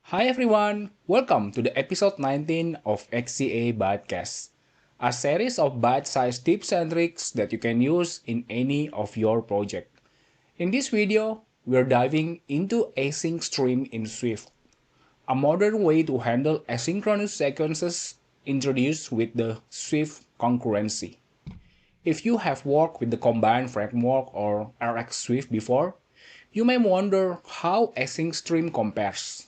Hi everyone, welcome to the episode 19 of XCA ByteCast, a series of bite-sized tips and tricks that you can use in any of your project. In this video, we're diving into async stream in Swift, a modern way to handle asynchronous sequences introduced with the Swift concurrency. If you have worked with the Combine framework or RX Swift before, you may wonder how async stream compares.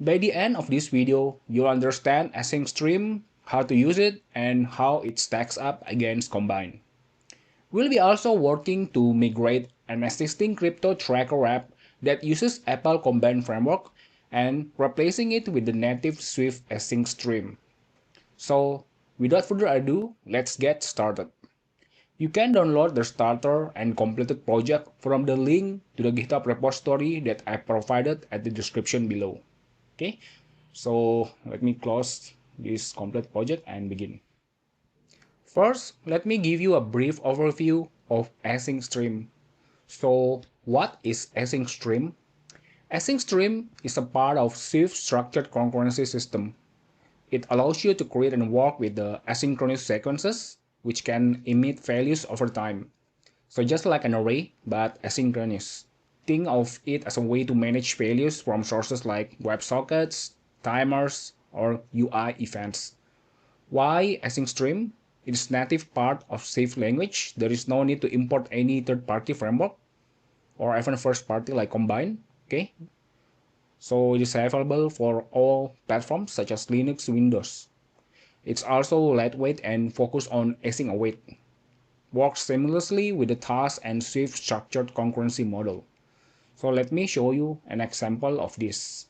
By the end of this video, you'll understand async stream, how to use it, and how it stacks up against Combine. We'll be also working to migrate an existing CryptoTracker app that uses Apple Combine framework and replacing it with the native Swift async stream. So, without further ado, let's get started. You can download the starter and completed project from the link to the GitHub repository that I provided at the description below. Okay, so let me close this complete project and begin. First, let me give you a brief overview of async stream. So, what is async stream? Async stream is a part of Swift structured concurrency system. It allows you to create and work with the asynchronous sequences, which can emit values over time. So just like an array, but asynchronous. Think of it as a way to manage values from sources like WebSockets, timers, or UI events. Why async stream? It is native part of Swift language. There is no need to import any third-party framework or even first-party like Combine. Okay, so it is available for all platforms such as Linux, Windows. It's also lightweight and focused on async await. Works seamlessly with the task and Swift structured concurrency model. So let me show you an example of this.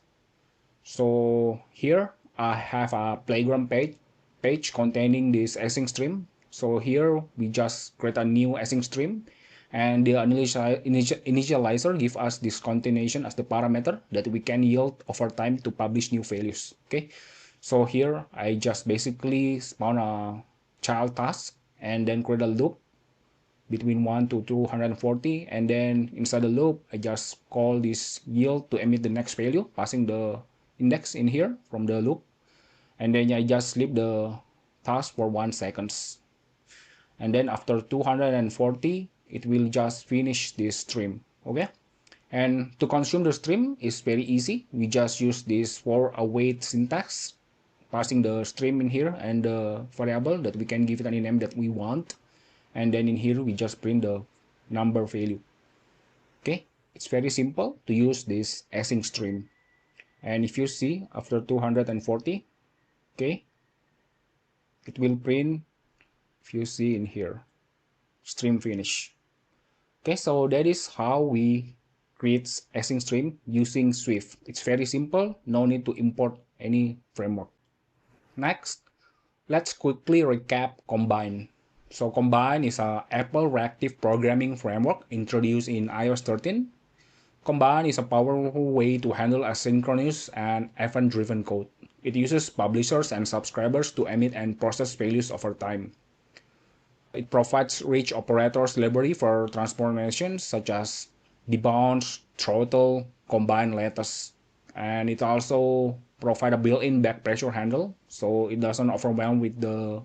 So here I have a playground page containing this async stream. So here we just create a new async stream and the initializer gives us this continuation as the parameter that we can yield over time to publish new values. Okay, so here I just basically spawn a child task and then create a loop between 1 to 240, and then inside the loop I just call this yield to emit the next value, passing the index in here from the loop, and then I just sleep the task for 1 second, and then after 240 it will just finish this stream. Okay, and to consume the stream is very easy. We just use this for await syntax, passing the stream in here and the variable that we can give it any name that we want, and then in here we just print the number value. Okay, it's very simple to use this async stream. And if you see after 240, okay, it will print, if you see in here, stream finish. Okay, so that is how we create async stream using Swift. It's very simple, no need to import any framework. Next, let's quickly recap Combine. So Combine is a Apple reactive programming framework introduced in iOS 13. Combine is a powerful way to handle asynchronous and event-driven code. It uses publishers and subscribers to emit and process values over time. It provides rich operators library for transformations such as debounce, throttle, combineLatest, and it also provides a built-in back pressure handle, so it doesn't overwhelm with the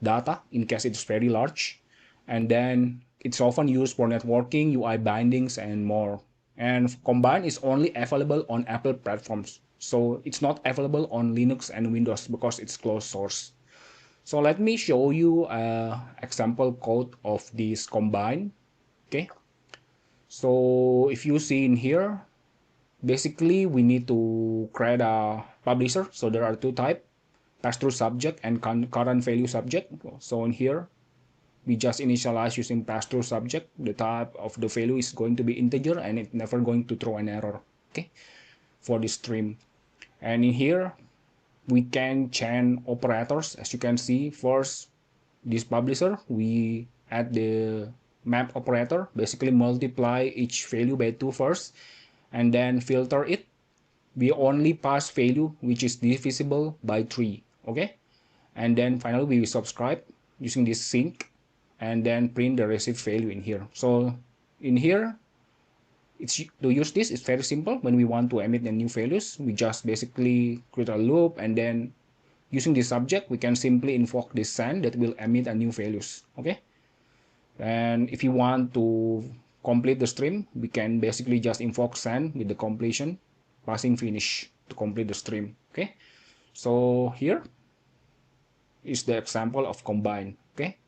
data in case it's very large. And then it's often used for networking, UI bindings, and more. And Combine is only available on Apple platforms, so it's not available on Linux and Windows because it's closed source. So let me show you an example code of this Combine. Okay, so if you see in here, basically we need to create a publisher. So there are two types, pass-through subject and current value subject. So in here we just initialize using pass-through subject. The type of the value is going to be integer and it's never going to throw an error, okay, for this stream. And in here we can chain operators. As you can see, first this publisher we add the map operator, basically multiply each value by 2 first and then filter it. We only pass value which is divisible by 3, okay, and then finally we subscribe using this sync and then print the received value in here. So in here To use this, it's very simple. When we want to emit the new values, we just basically create a loop, and then using the subject, we can simply invoke this send that will emit a new values. Okay. And if you want to complete the stream, we can basically just invoke send with the completion, passing finish to complete the stream. Okay. So here is the example of combine. Okay.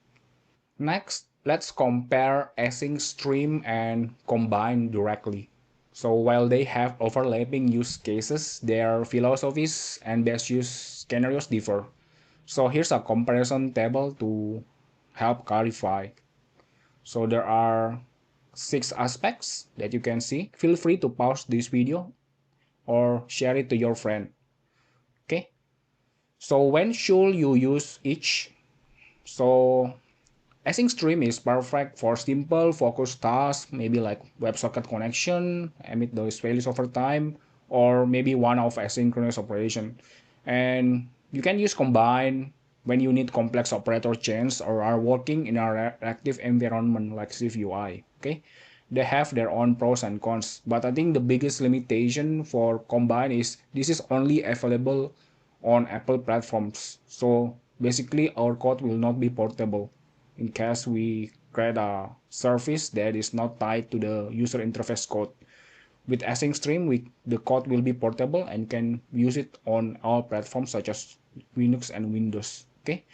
Next, let's compare async stream and combine directly. So while they have overlapping use cases, their philosophies and best use scenarios differ. So here's a comparison table to help clarify. So there are 6 aspects that you can see. Feel free to pause this video or share it to your friend. Okay. So when should you use each? So async stream is perfect for simple focused tasks, maybe like WebSocket connection, emit those values over time, or maybe one-off asynchronous operation. And you can use combine when you need complex operator chains or are working in a reactive environment like SwiftUI. Okay, they have their own pros and cons, but I think the biggest limitation for combine is this is only available on Apple platforms. So basically, our code will not be portable in case we create a service that is not tied to the user interface code. With async stream, the code will be portable and can use it on all platforms such as Linux and Windows. Okay,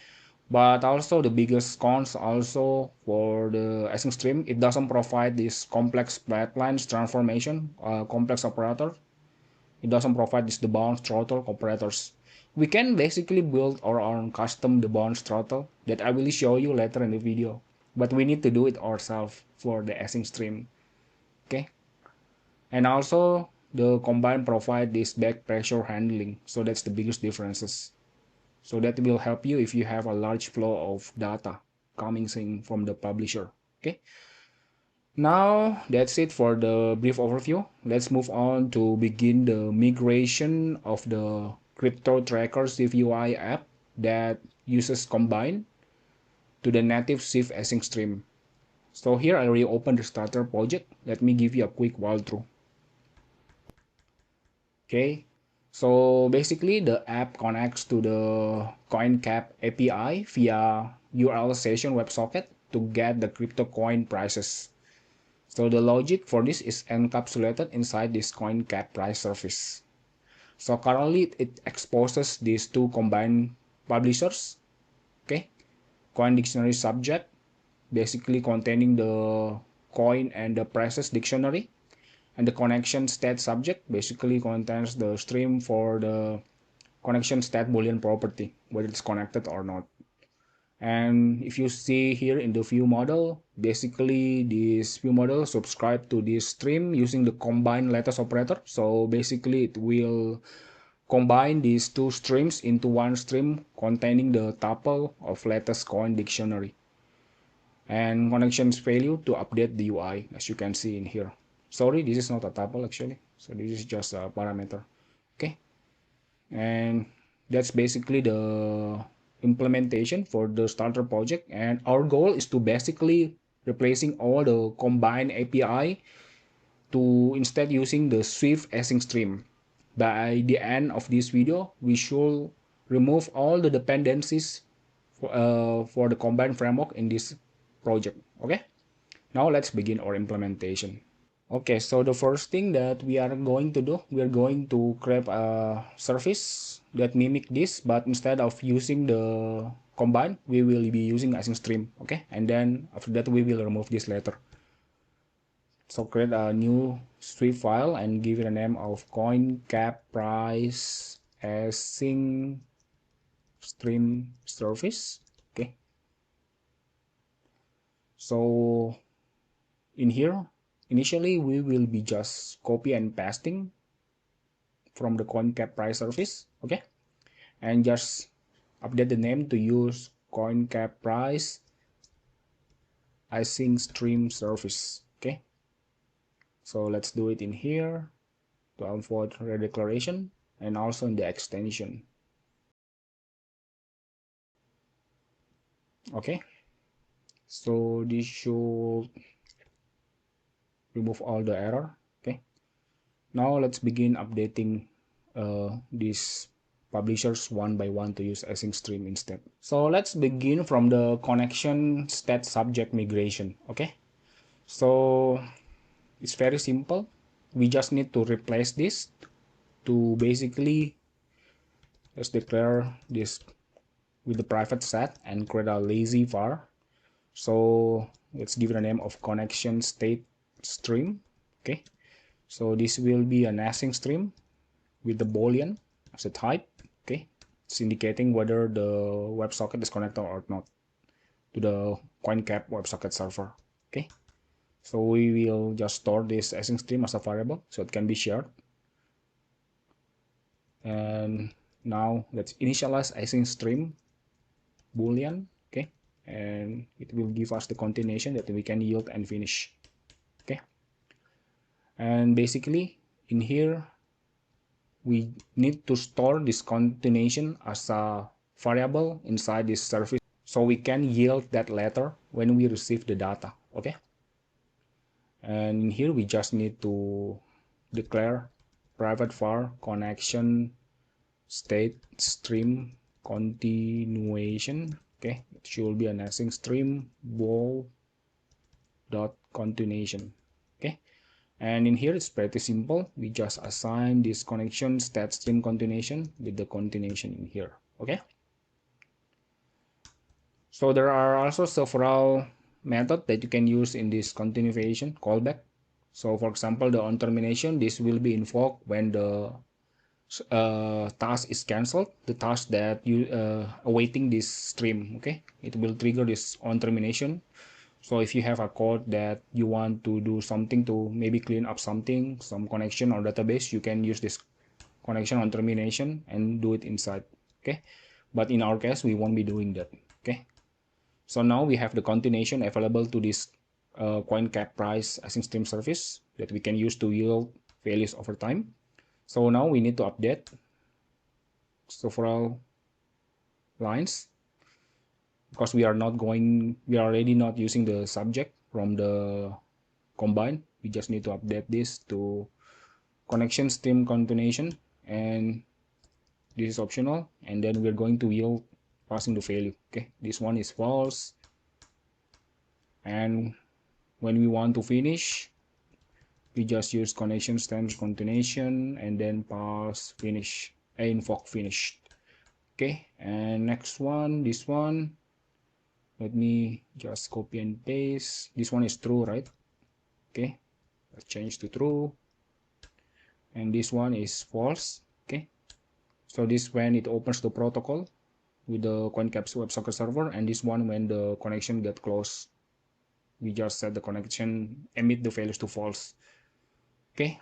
but also the biggest cons also for the async stream, it doesn't provide this complex pipelines transformation, complex operator. It doesn't provide this debounce throttle operators. We can basically build our own custom debounce throttle that I will show you later in the video, but we need to do it ourselves for the async stream. Okay, and also the combine provide this back pressure handling, so that's the biggest differences. So that will help you if you have a large flow of data coming in from the publisher. Okay, now that's it for the brief overview. Let's move on to begin the migration of the CryptoTracker SwiftUI app that uses Combine to the native Swift async stream. So here I already opened the starter project. Let me give you a quick walkthrough. Okay, so basically the app connects to the CoinCap API via URL session WebSocket to get the crypto coin prices. So the logic for this is encapsulated inside this CoinCap price service. So currently it exposes these two combined publishers. Okay, coin dictionary subject, basically containing the coin and the prices dictionary, and the connection state subject basically contains the stream for the connection state boolean property, whether it's connected or not. And if you see here in the view model, basically this view model subscribe to this stream using the combineLatest operator. So basically it will combine these two streams into one stream containing the tuple of latest coin dictionary. And connections value to update the UI, as you can see in here. Sorry, this is not a tuple actually. So this is just a parameter. Okay. And that's basically the implementation for the starter project, and our goal is to basically replacing all the combined API to instead using the Swift async stream. By the end of this video, we should remove all the dependencies for the combined framework in this project. Okay, now let's begin our implementation. Okay, so the first thing that we are going to do, we are going to create a service that mimic this, but instead of using the combine, we will be using async stream. Okay, and then after that we will remove this later. So create a new Swift file and give it a name of coin cap price async stream service. Okay, so in here initially we will be just copy and pasting from the CoinCap price service. Okay, and just update the name to use CoinCap price async stream service. Okay, so let's do it in here to avoid redeclaration, and also in the extension. Okay, so this should remove all the error. Now let's begin updating these publishers one by one to use async stream instead. So let's begin from the connection state subject migration. Okay, so it's very simple. We just need to replace this to basically, let's declare this with the private set and create a lazy var. So let's give it a name of connection state stream. Okay, so this will be an async stream with the boolean as a type. Okay, it's indicating whether the WebSocket is connected or not to the CoinCap WebSocket server. Okay, so we will just store this async stream as a variable so it can be shared. And now let's initialize async stream boolean. Okay, and it will give us the continuation that we can yield and finish. Okay, and basically in here we need to store this continuation as a variable inside this service so we can yield that later when we receive the data. Okay, and in here we just need to declare private var connection state stream continuation. Okay, it should be an async stream bool dot continuation. Okay, and in here it's pretty simple. We just assign this connection state stream continuation with the continuation in here. Okay, so there are also several methods that you can use in this continuation callback. So for example, the on termination, this will be invoked when the task is cancelled, the task that you awaiting this stream. Okay, it will trigger this on termination. So if you have a code that you want to do something to maybe clean up something, some connection or database, you can use this connection on termination and do it inside. Okay, but in our case we won't be doing that. Okay, so now we have the continuation available to this CoinCap price async stream service that we can use to yield values over time. So now we need to update several lines because we are already not using the subject from the combine. We just need to update this to connection stream continuation, and this is optional, and then we're going to yield passing the value. Okay, this one is false, and when we want to finish we just use connection stream continuation and then pass finish, invoke finished. Okay, and next one, this one, let me just copy and paste. This one is true, right? Okay, let's change to true, and this one is false. Okay, so this when it opens the protocol with the CoinCap's WebSocket server, and this one when the connection get closed. We just set the connection, emit the values to false. Okay,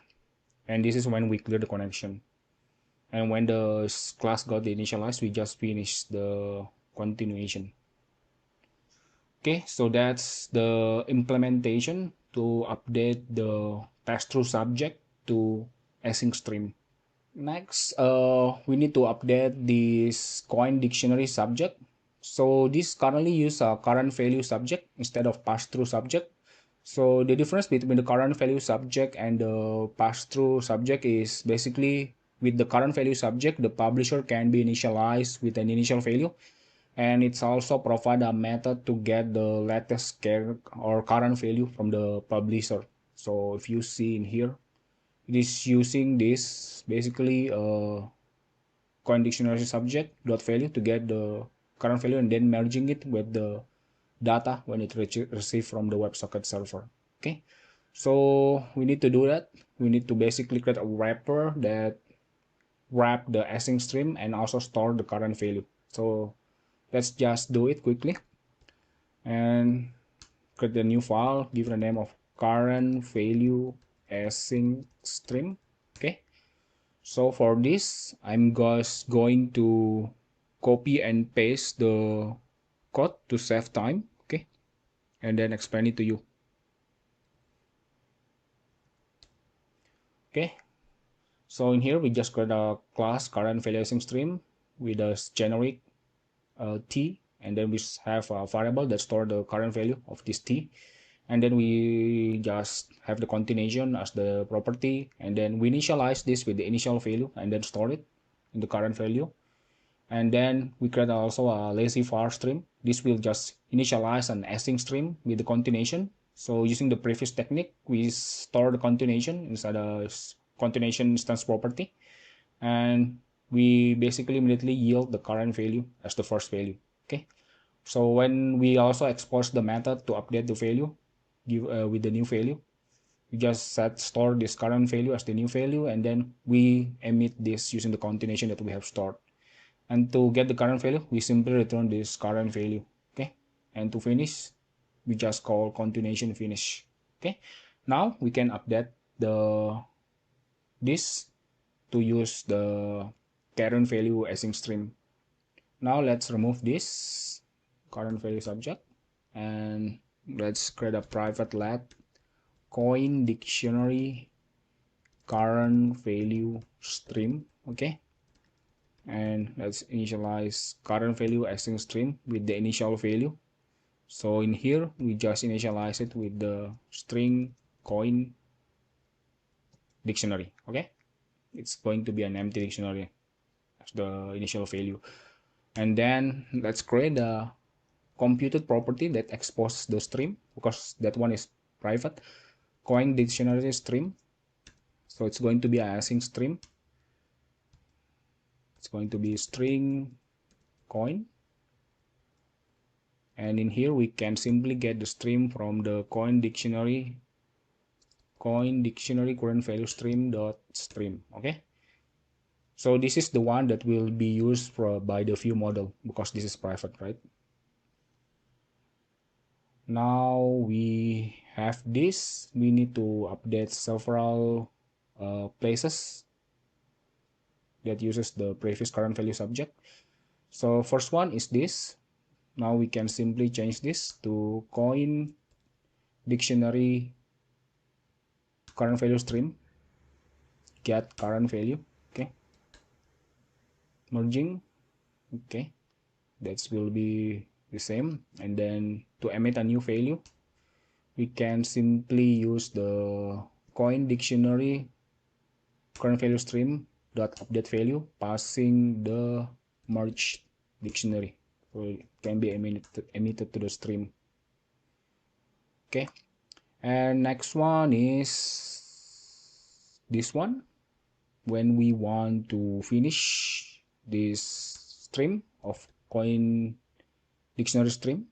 and this is when we clear the connection, and when the class got initialized we just finish the continuation. Okay, so that's the implementation to update the pass-through subject to async stream. Next, we need to update this coin dictionary subject. So this currently use a current value subject instead of pass-through subject. So the difference between the current value subject and the pass-through subject is basically with the current value subject, the publisher can be initialized with an initial value, and it's also provide a method to get the latest or current value from the publisher. So if you see in here, it is using this basically coin dictionary subject dot value to get the current value and then merging it with the data when it received from the WebSocket server. Okay, so we need to do that. We need to basically create a wrapper that wrap the async stream and also store the current value. So let's just do it quickly and create a new file, give it a name of current value async stream. Okay, so for this I'm just going to copy and paste the code to save time. Okay, and then explain it to you. Okay, so in here we just create a class current value async stream with a generic t, and then we have a variable that store the current value of this t, and then we just have the continuation as the property, and then we initialize this with the initial value and then store it in the current value. And then we create also a lazy var stream. This will just initialize an async stream with the continuation. So using the previous technique, we store the continuation inside a continuation instance property, and we basically immediately yield the current value as the first value. Okay, so when we also expose the method to update the value with the new value, we just set store this current value as the new value, and then we emit this using the continuation that we have stored. And to get the current value, we simply return this current value. Okay, and to finish, we just call continuation finish. Okay, now we can update the this to use the current value async stream. Now let's remove this current value subject, and let's create a private let coin dictionary current value stream. Okay, and let's initialize current value async stream with the initial value. So in here we just initialize it with the string coin dictionary. Okay, it's going to be an empty dictionary as the initial value. And then let's create a computed property that exposes the stream, because that one is private, coin dictionary stream. So it's going to be an async stream. It's going to be string coin, and in here we can simply get the stream from the coin dictionary current value stream dot stream. Okay, so this is the one that will be used by the view model, because this is private, right? Now we have this, we need to update several places that uses the previous current value subject. So first one is this. Now we can simply change this to coin dictionary current value stream get current value. Okay, merging. Okay, that will be the same. And then to emit a new value, we can simply use the coin dictionary current value stream dot update value, passing the merged dictionary, so it can be emitted to the stream. Okay, and next one is this one. When we want to finish this stream of coin dictionary stream,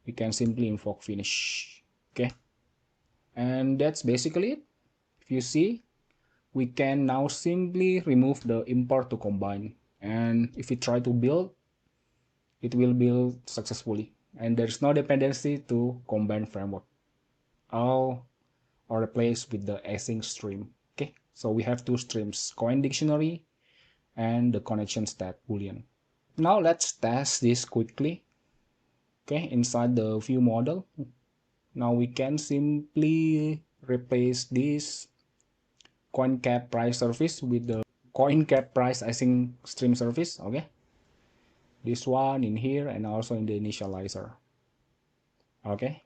we can simply invoke finish. Okay, and that's basically it. If you see, we can now simply remove the import to combine, and if we try to build, it will build successfully, and there's no dependency to combine framework. All are replaced with the async stream. Okay, so we have two streams, coin dictionary and the connection state boolean. Now let's test this quickly. Okay, inside the view model, now we can simply replace this coin cap price service with the coin cap price async stream service. Okay, this one in here and also in the initializer. Okay,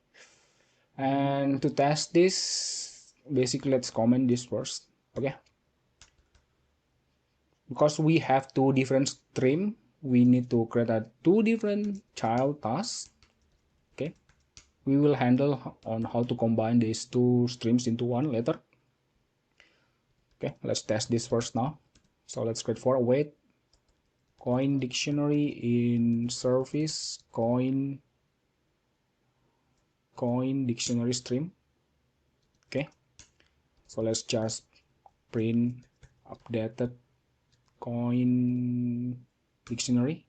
and to test this, basically let's comment this first. Okay, because we have two different stream, we need to create a two different child tasks. Okay, we will handle on how to combine these two streams into one later. Okay, let's test this first now. So let's create for await coin dictionary in service coin dictionary stream. Okay, so let's just print updated coin dictionary,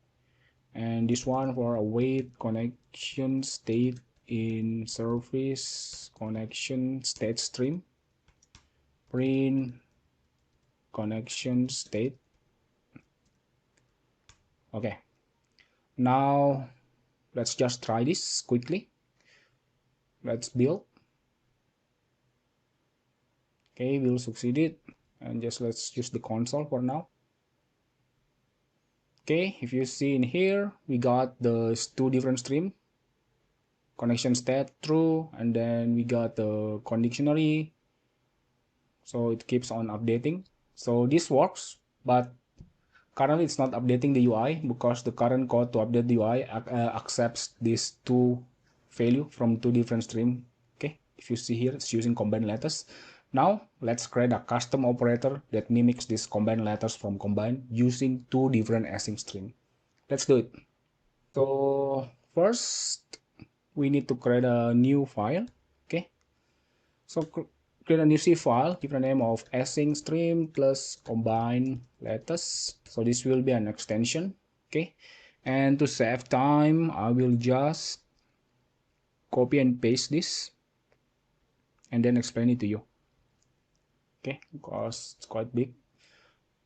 and this one for await connection state in service connection state stream, print connection state. Okay, now let's just try this quickly. Let's build. Okay, we'll succeed, and just let's use the console for now. Okay, if you see in here, we got the two different stream, connection state true, and then we got the conditionally, so it keeps on updating. So this works, but currently it's not updating the UI because the current code to update the UI accepts these two value from two different stream. Okay, if you see here, it's using combineLatest. Now let's create a custom operator that mimics this combineLatest from combine using two different async stream. Let's do it. So first we need to create a new file. Okay, so create a new C file, give the name of async stream plus combineLatest. So this will be an extension. Okay, and to save time, I will just copy and paste this and then explain it to you. Okay, because it's quite big.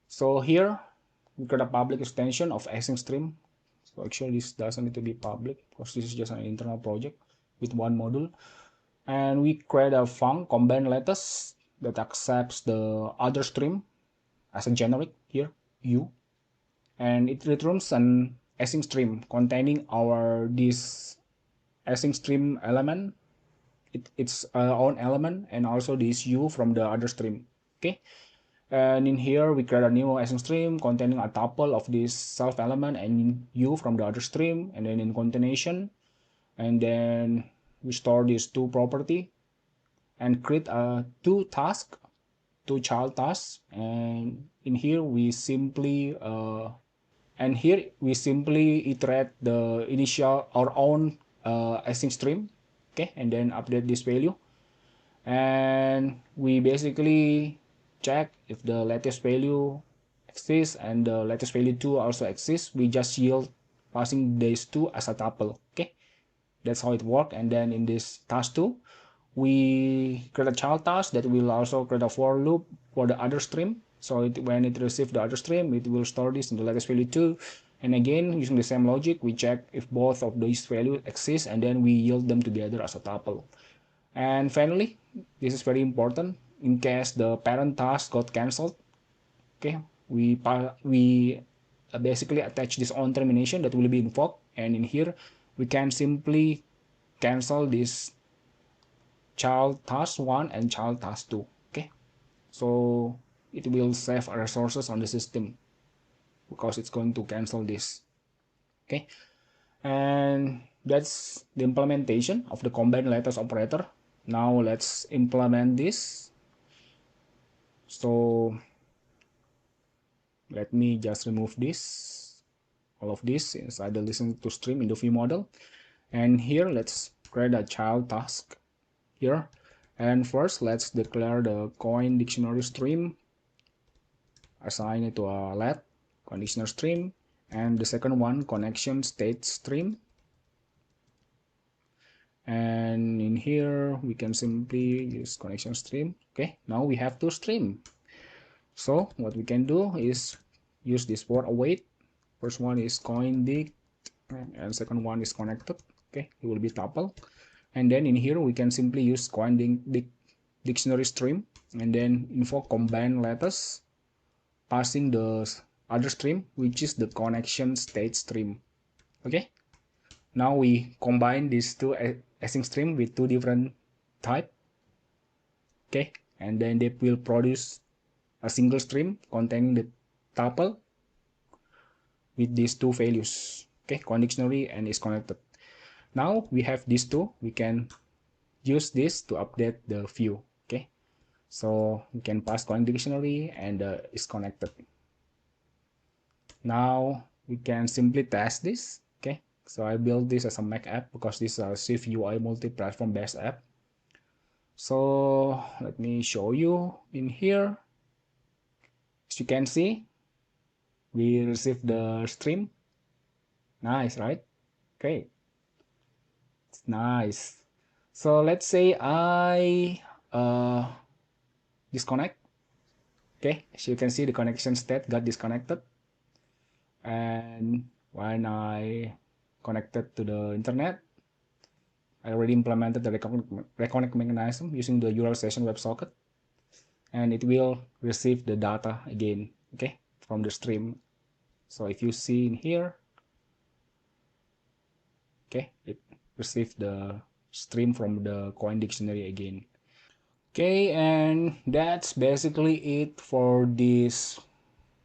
So here we create a public extension of async stream. So actually this doesn't need to be public because this is just an internal project with one module. And we create a func combineLatest that accepts the other stream as a generic here, u, and it returns an async stream containing our this async stream element, its own element, and also this u from the other stream. Okay, and in here we create a new async stream containing a tuple of this self element and u from the other stream, and then in concatenation, and then we store these two property and create two tasks, two child tasks, and in here we simply iterate the initial our own async stream. Okay, and then update this value, and we basically check if the latest value exists and the latest value 2 also exists. We just yield passing these two as a tuple. Okay, that's how it works. And then in this task 2 we create a child task that will also create a for loop for the other stream. So when it receives the other stream, it will store this in the latest value 2, and again using the same logic we check if both of these values exist, and then we yield them together as a tuple. And finally, this is very important, in case the parent task got cancelled, okay, we basically attach this on termination that will be invoked, and in here we can simply cancel this child task 1 and child task 2. Okay, so it will save resources on the system because it's going to cancel this. Okay, and that's the implementation of the combineLatest operator. Now let's implement this. So let me just remove this, all of this inside the listen to stream in the view model, and here let's create a child task here. And first let's declare the coin dictionary stream, assign it to a let conditioner stream, and the second one connection state stream. And in here we can simply use connection stream. Okay, now we have two stream. So what we can do is use this for await. First one is coin dict and second one is connected. Okay, it will be tuple. And then in here we can simply use coin dict dictionary stream and then invoke combineLatest, passing the other stream which is the connection state stream. Okay, now we combine these two async stream with two different type. Okay, and then they will produce a single stream containing the tuple with these two values. Okay, conditionally and is connected. Now we have these two, we can use this to update the view. Okay, so we can pass coin dictionary and is connected. Now we can simply test this. Okay, so I built this as a Mac app because this is a SwiftUI multi-platform based app. So let me show you in here. As you can see, we received the stream. Nice, right? Okay, it's nice. So let's say I disconnect. Okay, as you can see, the connection state got disconnected, and when I connected to the internet, I already implemented the reconnect mechanism using the URL session WebSocket, and it will receive the data again, okay, from the stream. So if you see in here, okay, receive the stream from the coin dictionary again. Okay, and that's basically it for this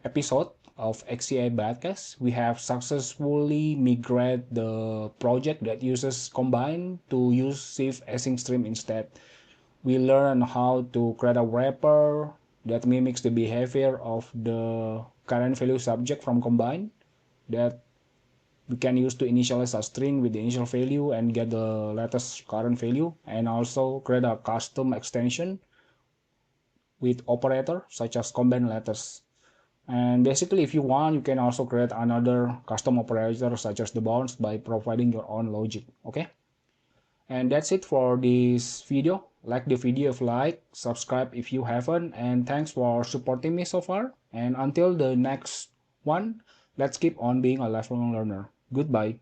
episode of XCA ByteCast. We have successfully migrated the project that uses Combine to use Swift async stream instead. We learn how to create a wrapper that mimics the behavior of the current value subject from Combine that we can use to initialize a string with the initial value and get the latest current value, and also create a custom extension with operator such as combineLatest. And basically, if you want, you can also create another custom operator such as the bounds by providing your own logic. Okay, and that's it for this video. Like the video if you like, subscribe if you haven't, and thanks for supporting me so far. And until the next one, let's keep on being a lifelong learner. Goodbye.